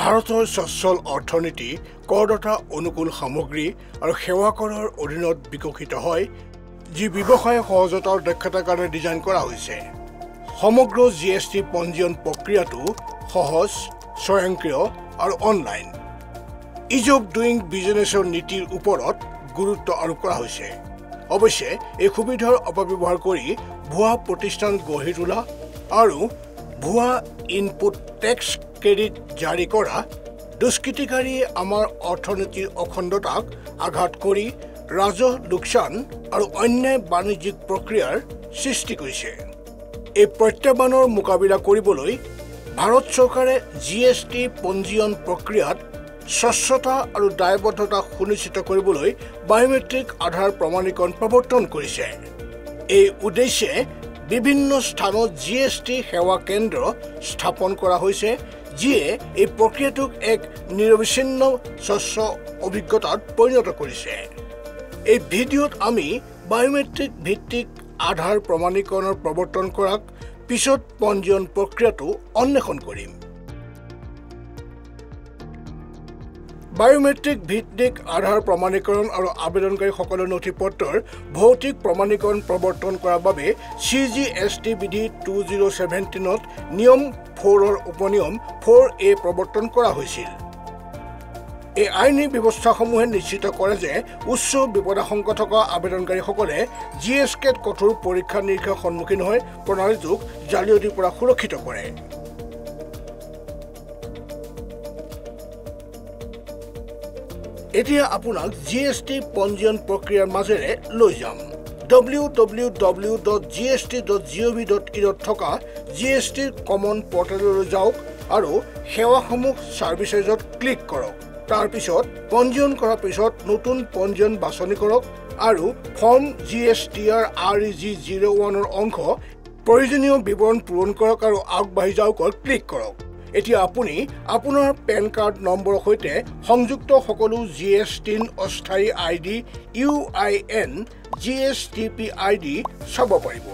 ভাৰতৰ সচ্ছল অৰ্থনীতি কৰদাতা অনুকূল সামগ্ৰী আৰু সেৱা কৰৰ অধীনত বিকশিত হয় যি ব্যৱসায় সহজতা আৰু দক্ষতাৰ কাৰণে ডিজাইন কৰা হৈছে সমগ্ৰ জিএসটি পঞ্জীয়ন প্ৰক্ৰিয়াটো সহজ স্বয়ংক্ৰিয় আৰু অনলাইন ইজ অফ ডুইং বিজনেছৰ নীতিৰ ওপৰত গুৰুত্ব আৰোপ কৰা হৈছে অৱশ্যে এই সুবিধাৰ অপব্যৱহাৰ কৰি ভুৱা প্ৰতিষ্ঠান গঢ়ি তোলা আৰু ভুৱা ইনপুট টেক্স ক্ৰেডিট জাৰি কৰা দুষ্কৃতিকাৰীয়ে আমাৰ অৰ্থনীতিৰ অখণ্ডতাক আঘাত কৰি ৰাজহ লোকচান আৰু অন্যায় বাণিজ্যিক প্ৰক্ৰিয়াৰ সৃষ্টি কৰিছে এই প্ৰত্যাহ্বানৰ মোকাবিলা কৰিবলৈ ভাৰত চৰকাৰে জিএসটি পঞ্জীয়ন প্ৰক্ৰিয়াত স্বচ্ছতা আৰু দায়বদ্ধতা সুনিশ্চিত কৰিবলৈ বায়োমেট্ৰিক আধাৰ প্ৰমাণীকৰণ প্ৰৱৰ্তন কৰিছে এই উদ্দেশ্যে বিভিন্ন স্থানত জিএসটি সেৱা কেন্দ্ৰ স্থাপন কৰা হৈছে যিয়ে এই প্ৰক্ৰিয়াটোক এক নিৰবিচ্ছিন্ন স্বচ্ছ অভিজ্ঞতাত পৰিণত কৰিছে এই ভিডিঅ'ত আমি বায়োমেট্ৰিক ভিত্তিক আধাৰ প্ৰমাণীকৰণৰ প্ৰৱৰ্তন কৰাক পিছত পঞ্জীয়ন প্ৰক্ৰিয়াটো অন্বেষণ কৰিম বায়োমেট্ৰিক ভিত্তিক আধাৰ প্ৰমাণীকৰণ আৰু আবেদনকাৰীসকলৰ নথিপত্ৰৰ ভৌতিক প্ৰমাণীকৰণ প্ৰৱৰ্তন কৰাৰ বাবে CGST বিধি 2017ত নিয়ম 4ৰ উপনিয়ম 4A প্ৰৱৰ্তন কৰা হৈছিল এই আইনী ব্যৱস্থাসমূহে নিশ্চিত কৰে যে উচ্চ বিপদাশংকা থকা আবেদনকাৰীসকলে জিএছকেত কঠোৰ পৰীক্ষা নিৰীক্ষাৰ সন্মুখীন হৈ প্ৰণালীটোক জালিয়াতিৰ পৰা সুৰক্ষিত কৰে এতিয়া আপোনাক জিএসটি পঞ্জীয়ন প্ৰক্ৰিয়াৰ মাজেৰে লৈ যাম www.gst.gov.in থকা জিএসটি কমন পৰ্টেললৈ যাওক আৰু সেৱাসমূহ সাৰ্ভিসেছত ক্লিক কৰক তাৰ পিছত পঞ্জীয়ন কৰাৰ পিছত নতুন পঞ্জীয়ন বাছনি কৰক আৰু ফৰ্ম GSTR REG01 ৰ অংশ প্ৰয়োজনীয় বিৱৰণ পূৰণ কৰক আৰু আগবাঢ়ি যাওক ক্লিক কৰক এতিয়া আপুনি আপোনাৰ পেন কাৰ্ড নম্বৰৰ সৈতে সংযুক্ত সকলো জিএসটি অস্থায়ী আইডি UIN GSTP আইডি চাব পাৰিব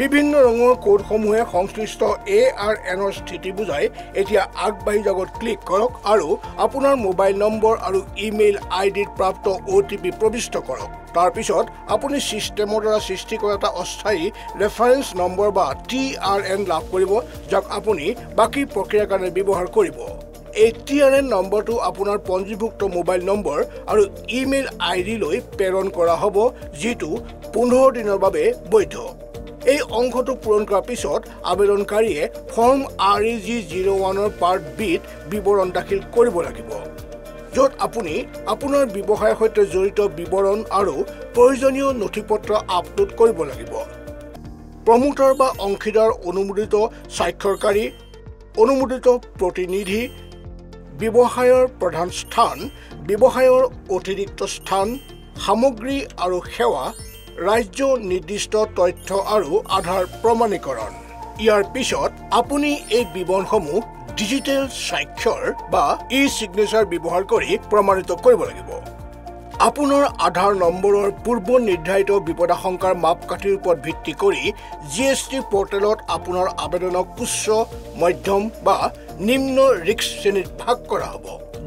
বিভিন্ন ৰঙৰ কোডসমূহে সংশ্লিষ্ট ARN ৰ স্থিতি বুজাই এতিয়া আগবাঢ়ি যাওক ক্লিক কৰক আৰু আপোনাৰ মোবাইল নম্বৰ আৰু ইমেইল আইডিত প্ৰাপ্ত OTP প্ৰবিষ্ট কৰক তাৰ পিছত আপুনি সিস্টেমৰ দ্বাৰা সৃষ্টি কৰা এটা অস্থায়ী ৰেফাৰেন্স নম্বৰ বা TRN লাভ কৰিব যাক আপুনি বাকি প্ৰক্ৰিয়াৰ কাৰণে ব্যৱহাৰ কৰিব এই TRN নম্বৰটো আপোনাৰ পঞ্জীভুক্ত মোবাইল নম্বৰ আৰু ইমেইল আইডি লৈ প্ৰেৰণ কৰা হ'ব যিটো 15 দিনৰ বাবে বৈধ এই অংশটো পূৰণ কৰাৰ পিছত আবেদনকাৰীয়ে ফৰ্ম REG01 ৰ পাৰ্ট বিত বিৱৰণ দাখিল কৰিব লাগিব য'ত আপুনি আপোনাৰ ব্যৱসায়ৰ সৈতে জড়িত বিৱৰণ আৰু প্ৰয়োজনীয় নথিপত্ৰ আপলোড কৰিব লাগিব প্ৰমোটাৰ বা অংশীদাৰ অনুমোদিত স্বাক্ষৰকাৰী অনুমোদিত প্ৰতিনিধি ব্যৱসায়ৰ প্ৰধান স্থান ব্যৱসায়ৰ অতিৰিক্ত স্থান সামগ্ৰী আৰু সেৱা ৰাজ্য নিৰ্দিষ্ট তথ্য আৰু আধাৰ প্ৰমাণীকৰণ ইয়াৰ পিছত আপুনি এই বিৱৰণসমূহ ডিজিটেল স্বাক্ষৰ বা ই-সিগনেচাৰ ব্যৱহাৰ কৰি প্ৰমাণিত কৰিব লাগিব আপোনাৰ আধাৰ নম্বৰৰ পূৰ্ব নিৰ্ধাৰিত বিপদাশংকাৰ মাপকাঠিৰ ওপৰত ভিত্তি কৰি জিএসটি পৰ্টেলত আপোনাৰ আবেদনক উচ্চ মধ্যম বা নিম্ন ৰিস্ক শ্ৰেণীত ভাগ কৰা হ'ব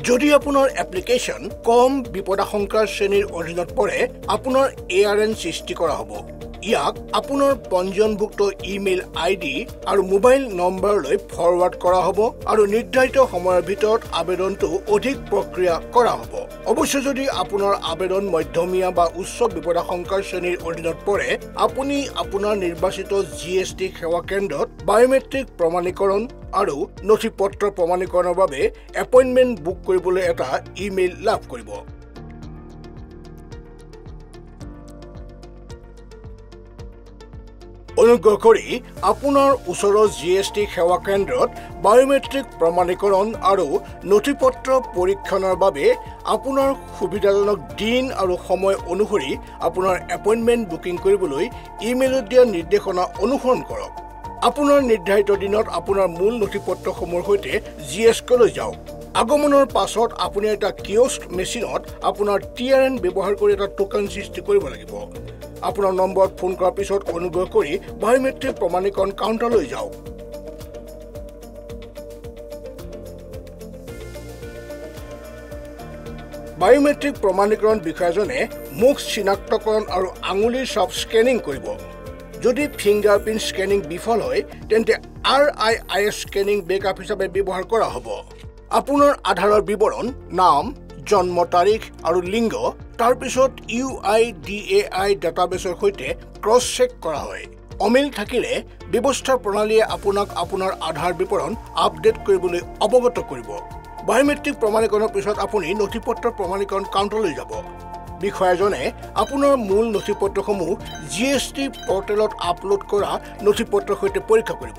যদি আপোনাৰ এপ্লিকেশ্যন কম বিপদাশংকাৰ শ্ৰেণীৰ অধীনত পৰে আপোনাৰ ARN সৃষ্টি কৰা হ'ব ইয়াক আপোনাৰ পঞ্জীয়নভুক্ত ইমেইল আইডি আৰু মোবাইল নম্বৰলৈ ফৰৱাৰ্ড কৰা হ'ব আৰু নিৰ্ধাৰিত সময়ৰ ভিতৰত আবেদনটো অধিক প্ৰক্ৰিয়া কৰা হ'ব অৱশ্যে যদি আপোনাৰ আবেদন মধ্যমীয়া বা উচ্চ বিপদাশংকাৰ শ্ৰেণীৰ অধীনত পৰে আপুনি আপোনাৰ নিৰ্বাচিত জিএসটি সেৱা কেন্দ্ৰত বায়োমেট্ৰিক প্ৰমাণীকৰণ আৰু নথিপত্ৰ প্ৰমাণীকৰণৰ বাবে এপইণ্টমেণ্ট বুক কৰিবলৈ এটা ইমেইল লাভ কৰিব অনুগ্ৰহ কৰি আপোনাৰ ওচৰৰ জিএসটি সেৱা কেন্দ্ৰত বায়োমেট্ৰিক প্ৰমাণীকৰণ আৰু নথিপত্ৰ পৰীক্ষণৰ বাবে আপোনাৰ সুবিধাজনক দিন আৰু সময় অনুসৰি আপোনাৰ এপইণ্টমেণ্ট বুকিং কৰিবলৈ ইমেইলত দিয়া নিৰ্দেশনা অনুসৰণ কৰক আপোনাৰ নিৰ্ধাৰিত দিনত আপোনাৰ মূল নথিপত্ৰসমূহৰ সৈতে জিএছকেলৈ যাওক আগমনৰ পাছত আপুনি এটা কিয়স্ক মেচিনত আপোনাৰ TRN ব্যৱহাৰ কৰি এটা টোকেন সৃষ্টি কৰিব লাগিব আপোনাৰ নম্বৰত ফোন কৰাৰ পিছত অনুগ্ৰহ কৰি বায়োমেট্ৰিক প্ৰমাণীকৰণ কাউণ্টাৰলৈ যাওক বায়োমেট্ৰিক প্ৰমাণীকৰণ বিষয়াজনে মুখ চিনাক্তকৰণ আৰু আঙুলিৰ ছাপ স্কেনিং কৰিব। যদি ফিংগাৰপ্ৰিণ্ট স্কেনিং বিফল হয় তেন্তে RIIS স্কেনিং বেকআপ হিচাপে ব্যৱহাৰ কৰা হ'ব। আপোনাৰ আধাৰৰ বিৱৰণ, নাম, জন্ম তাৰিখ আৰু লিংগ তাৰ পিছত UIDAI ডাটাবেছৰ সৈতে ক্ৰছ চেক কৰা হয়। অমিল থাকিলে ব্যৱস্থা প্ৰণালীয়ে আপোনাক আপোনাৰ আধাৰ বিৱৰণ আপডেট কৰিবলৈ অৱগত কৰিব। বায়োমেট্ৰিক প্ৰমাণীকৰণৰ পিছত আপুনি নথিপত্ৰ প্ৰমাণীকৰণ কাউণ্টাৰলৈ যাব। বিষয়াজনে আপোনাৰ মূল নথিপত্ৰসমূহ GST পৰ্টেলত আপলোড কৰা নথিপত্ৰৰ সৈতে পৰীক্ষা কৰিব।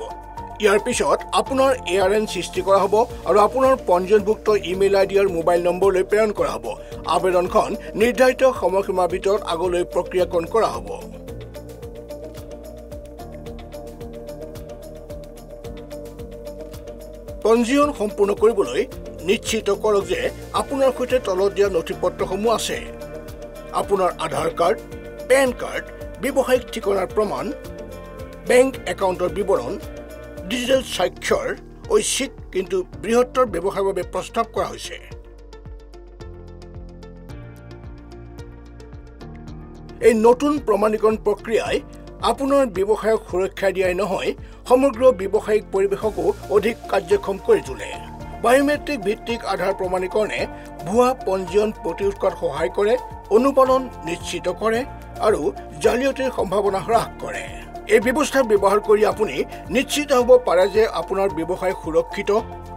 ইয়াৰ পিছত আপোনাৰ ARN সৃষ্টি কৰা হ'ব আৰু আপোনাৰ পঞ্জীয়নভুক্ত ইমেইল ID আৰু মোবাইল নম্বৰলৈ প্ৰেৰণ কৰা হ'ব। আবেদনখন নিৰ্ধাৰিত সময়সীমাৰ ভিতৰত আগলৈ প্ৰক্ৰিয়াকৰণ কৰা হ'ব। পঞ্জীয়ন সম্পূৰ্ণ কৰিবলৈ নিশ্চিত কৰক যে আপোনাৰ সৈতে তলত দিয়া নথিপত্ৰসমূহ আছে। আপোনাৰ আধাৰ কাৰ্ড, পেন কাৰ্ড, ব্যৱসায়িক ঠিকনাৰ প্ৰমাণ, বেংক একাউণ্টৰ বিৱৰণ, ডিজিটেল স্বাক্ষৰ, ঐচ্ছিক কিন্তু বৃহত্তৰ ব্যৱসায়ৰ বাবে প্ৰস্তাৱ কৰা হৈছে। এই নতুন প্ৰমাণীকৰণ প্ৰক্ৰিয়াই আপোনাৰ ব্যৱসায়ক সুৰক্ষা দিয়াই নহয়, সমগ্ৰ ব্যৱসায়িক পৰিৱেশকো অধিক কাৰ্যক্ষম কৰি তোলে। বায়োমেট্ৰিক ভিত্তিক আধাৰ প্ৰমাণীকৰণে ভুৱা পঞ্জীয়ন প্ৰতিৰোধ কৰাত সহায় কৰে, অনুপালন নিশ্চিত কৰে আৰু জালিয়াতিৰ সম্ভাৱনা হ্ৰাস কৰে। এই ব্যৱস্থা ব্যৱহাৰ কৰি আপুনি নিশ্চিত হ'ব পাৰে যে আপোনাৰ ব্যৱসায় সুৰক্ষিত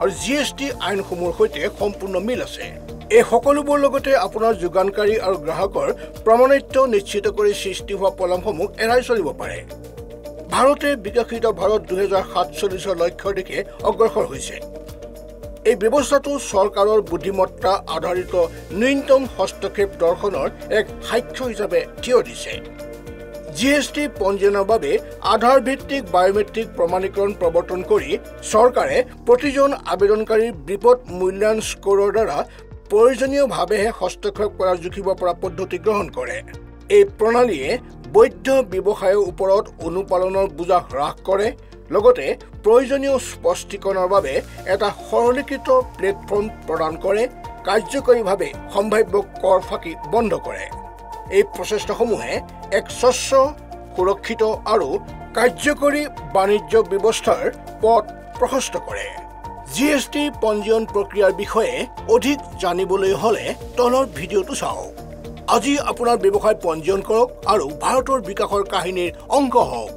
আৰু GST আইনসমূহৰ সৈতে সম্পূৰ্ণ মিল আছে। এই সকলোবোৰ লগতে আপোনাৰ যোগানকাৰী আৰু গ্ৰাহকৰ প্ৰমাণিত্ব নিশ্চিত কৰি সৃষ্টি হোৱা পলমসমূহ এৰাই চলিব পাৰে। ভাৰতে বিকশিত ভাৰত 2047 লক্ষ্যৰ দিশে অগ্ৰসৰ হৈছে। এই ব্যৱস্থাটো চৰকাৰৰ বুদ্ধিমত্তা আধাৰিত ন্যূনতম হস্তক্ষেপ দৰ্শনৰ এক সাক্ষ্য হিচাপে থিয় দিছে। GST পঞ্জীয়নৰ বাবে আধাৰ ভিত্তিক বায়োমেট্ৰিক প্ৰমাণীকৰণ প্ৰৱৰ্তন কৰি চৰকাৰে প্ৰতিজন আবেদনকাৰীৰ বিপদ মূল্যায়ন স্ক'ৰৰ দ্বাৰা প্ৰয়োজনীয়ভাৱেহে হস্তক্ষেপ কৰাৰ জুখিব পৰা পদ্ধতি গ্ৰহণ কৰে। এই প্ৰণালীয়ে বৈধ ব্যৱসায়ৰ ওপৰত অনুপালনৰ বোজা হ্ৰাস কৰে, লগতে প্ৰয়োজনীয় স্পষ্টীকৰণৰ বাবে এটা সৰলীকৃত প্লেটফৰ্ম প্ৰদান কৰে, কাৰ্যকৰীভাৱে সম্ভাৱ্য কৰ ফাঁকি বন্ধ কৰে। এই প্ৰচেষ্টাসমূহে এক স্বচ্ছ, সুৰক্ষিত আৰু কাৰ্যকৰী বাণিজ্য ব্যৱস্থাৰ পথ প্ৰশস্ত কৰে। GST পঞ্জীয়ন প্ৰক্ৰিয়াৰ বিষয়ে অধিক জানিবলৈ হ'লে তলৰ ভিডিঅ'টো চাওক। আজি আপোনাৰ ব্যৱসায় পঞ্জীয়ন কৰক আৰু ভাৰতৰ বিকাশৰ কাহিনীৰ অংশ হওক।